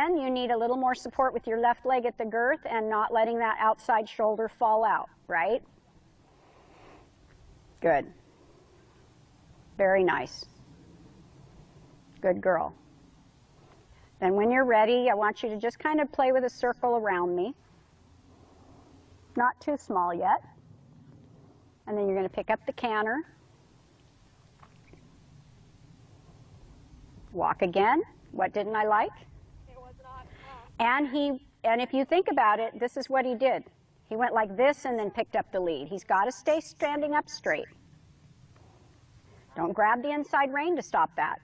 in, you need a little more support with your left leg at the girth and not letting that outside shoulder fall out, right? Good. Very nice. Good girl. Then when you're ready, I want you to just kind of play with a circle around me. Not too small yet. And then you're going to pick up the canter. Walk again. What didn't I like? It was not. And if you think about it, this is what he did. He went like this and then picked up the lead. He's got to stay standing up straight. Don't grab the inside rein to stop that.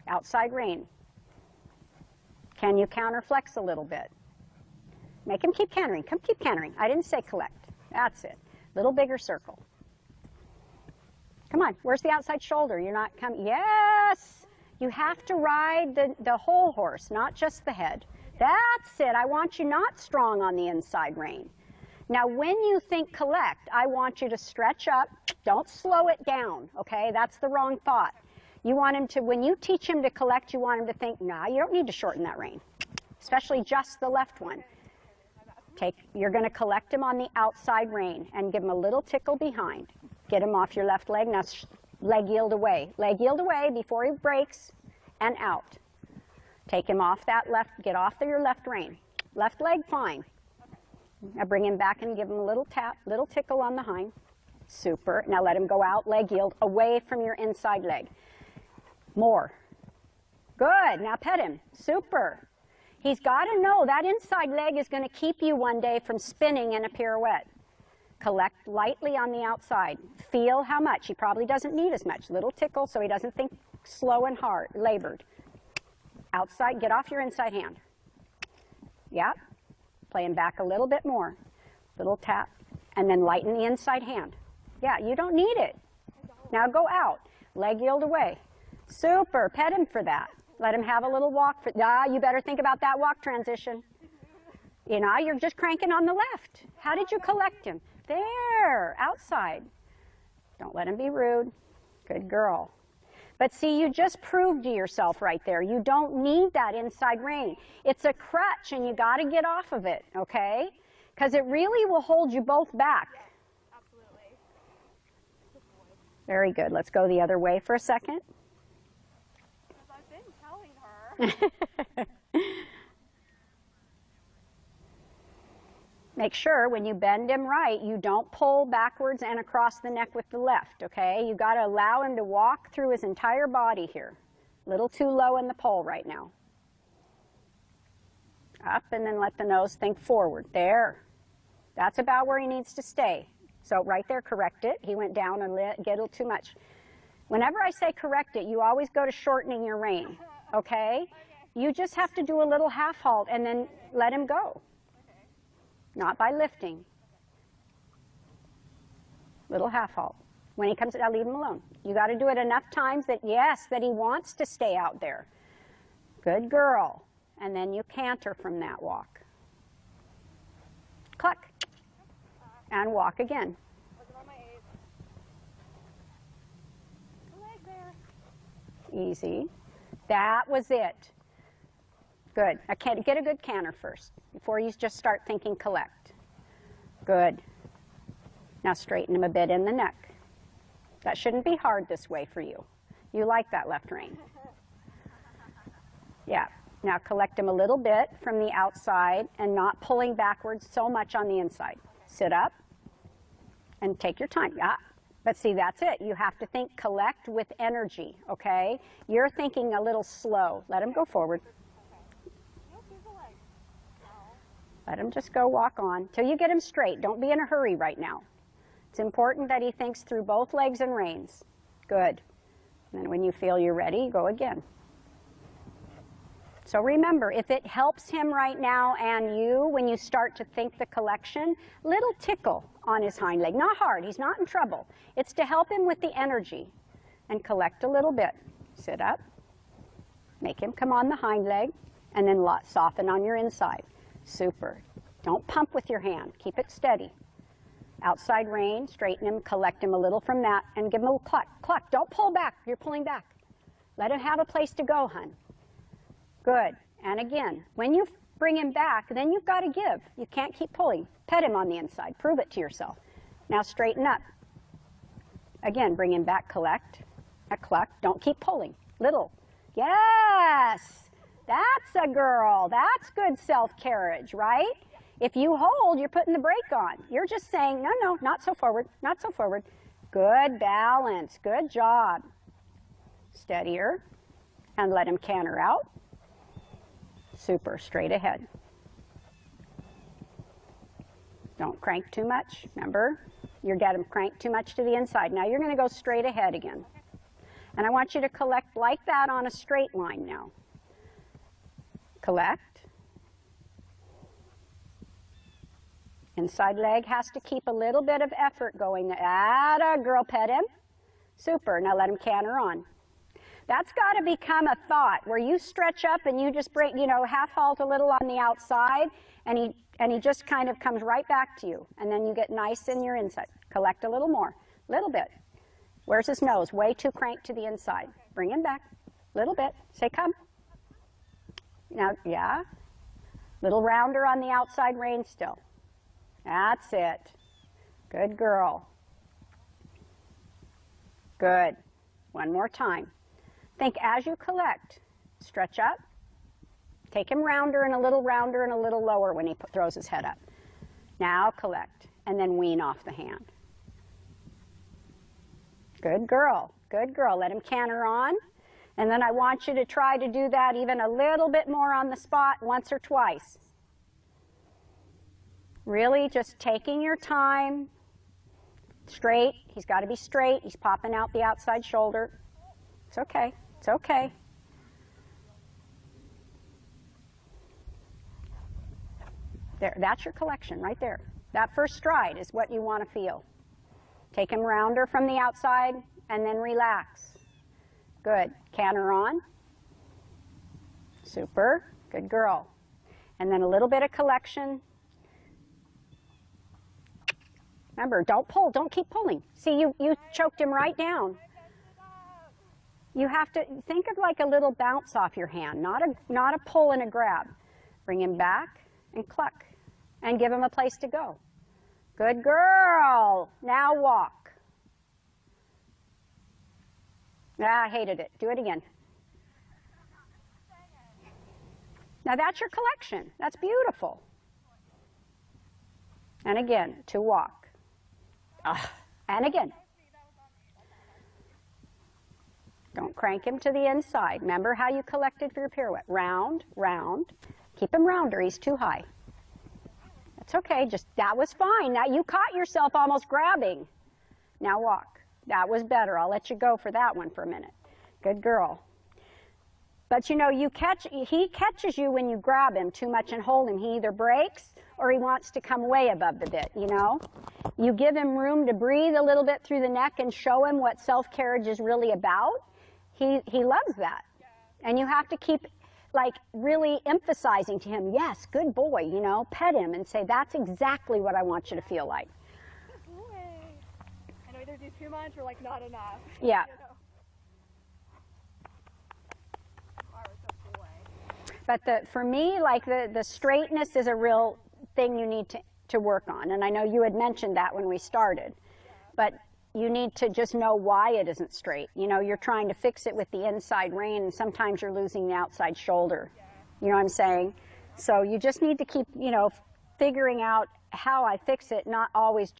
Outside rein. Can you counter flex a little bit? Make him keep cantering. Come keep cantering. I didn't say collect. That's it. Little bigger circle. Come on. Where's the outside shoulder? You're not coming. Yes. You have to ride the whole horse, not just the head. That's it. I want you not strong on the inside rein. Now, when you think collect, I want you to stretch up. Don't slow it down, okay? That's the wrong thought. You want him to, when you teach him to collect, you want him to think, nah, you don't need to shorten that rein, especially just the left one. You're going to collect him on the outside rein and give him a little tickle behind. Get him off your left leg. Now, leg yield away. Leg yield away before he breaks and out. Take him off that left, get off your left rein. Left leg, fine. Now bring him back and give him a little tap, little tickle on the hind. Super. Now let him go out, leg yield, away from your inside leg. More. Good. Now pet him. Super. He's got to know that inside leg is going to keep you one day from spinning in a pirouette. Collect lightly on the outside. Feel how much. He probably doesn't need as much. Little tickle so he doesn't think slow and hard, labored. Outside, get off your inside hand. Yeah. Play him back a little bit more. Little tap. And then lighten the inside hand. Yeah, you don't need it. Now go out. Leg yield away. Super. Pet him for that. Let him have a little walk. You better think about that walk transition. You know, you're just cranking on the left. How did you collect him? There, outside. Don't let him be rude. Good girl. But see, you just proved to yourself right there. You don't need that inside rein. It's a crutch, and you got to get off of it, okay? Because it really will hold you both back. Yes, absolutely. Very good. Let's go the other way for a second. Because I've been telling her. Make sure when you bend him right, you don't pull backwards and across the neck with the left, okay? You got to allow him to walk through his entire body here. A little too low in the pole right now. Up and then let the nose think forward. There. That's about where he needs to stay. So right there, correct it. He went down and get a little too much. Whenever I say correct it, you always go to shortening your rein, okay? You just have to do a little half halt and then let him go. Not by lifting. Little half halt. When he comes out, leave him alone. You got to do it enough times that, yes, that he wants to stay out there. Good girl. And then you canter from that walk. Cluck. And walk again. Easy. That was it. Good. Get a good canter first before you just start thinking collect. Good. Now straighten him a bit in the neck. That shouldn't be hard this way for you. You like that left rein. Yeah. Now collect him a little bit from the outside and not pulling backwards so much on the inside. Sit up and take your time. Yeah. But see, that's it. You have to think collect with energy, okay? You're thinking a little slow. Let him go forward. Let him just go walk on till you get him straight. Don't be in a hurry right now. It's important that he thinks through both legs and reins. Good. And then when you feel you're ready, go again. So remember, if it helps him right now and you, when you start to think the collection, little tickle on his hind leg. Not hard. He's not in trouble. It's to help him with the energy. And collect a little bit. Sit up. Make him come on the hind leg. And then soften on your inside. Super. Don't pump with your hand. Keep it steady. Outside rein, straighten him, collect him a little from that, and give him a little cluck. Cluck. Don't pull back. You're pulling back. Let him have a place to go, hun. Good. And again, when you bring him back, then you've got to give. You can't keep pulling. Pet him on the inside. Prove it to yourself. Now straighten up. Again, bring him back, collect, a cluck. Don't keep pulling. Little. Yes! That's a girl. That's good self-carriage, right? If you hold, you're putting the brake on. You're just saying, no, no, not so forward, not so forward. Good balance. Good job. Steadier. And let him canter out. Super. Straight ahead. Don't crank too much. Remember, you get him cranked too much to the inside. Now you're going to go straight ahead again. And I want you to collect like that on a straight line now. Collect. Inside leg has to keep a little bit of effort going. Atta girl, pet him. Super. Now let him canter on. That's got to become a thought where you stretch up and you just break, half halt a little on the outside, and he just kind of comes right back to you. And then you get nice in your inside. Collect a little more. Little bit. Where's his nose? Way too cranked to the inside. Bring him back. Little bit. Say come. Now, yeah. Little rounder on the outside rein still. That's it. Good girl. Good. One more time. Think as you collect. Stretch up. Take him rounder and a little lower when he throws his head up. Now collect. And then wean off the hand. Good girl. Good girl. Let him canter on. And then I want you to try to do that even a little bit more on the spot once or twice. Really just taking your time. Straight. He's got to be straight. He's popping out the outside shoulder. It's okay. It's okay. There, that's your collection right there. That first stride is what you want to feel. Take him rounder from the outside and then relax. Good. Canter on. Super. Good girl. And then a little bit of collection. Remember, don't pull. Don't keep pulling. See, you choked him right down. You have to think of like a little bounce off your hand, not a pull and a grab. Bring him back and cluck and give him a place to go. Good girl. Now walk. Ah, I hated it. Do it again. Now that's your collection. That's beautiful. And again, to walk. And again. Don't crank him to the inside. Remember how you collected for your pirouette. Round, round. Keep him rounder. He's too high. That's okay. Just that was fine. Now you caught yourself almost grabbing. Now walk. That was better. I'll let you go for that one for a minute. Good girl. But he catches you when you grab him too much and hold him. He either breaks or he wants to come way above the bit, You give him room to breathe a little bit through the neck and show him what self-carriage is really about. He loves that. And you have to keep really emphasizing to him, yes, good boy, pet him and say, that's exactly what I want you to feel like. Good boy. I know either do too much or not enough. Yeah. But for me, the straightness is a real thing you need to work on. And I know you had mentioned that when we started. But you need to just know why it isn't straight. You're trying to fix it with the inside rein, and sometimes you're losing the outside shoulder. You know what I'm saying? So you just need to keep, figuring out how I fix it, not always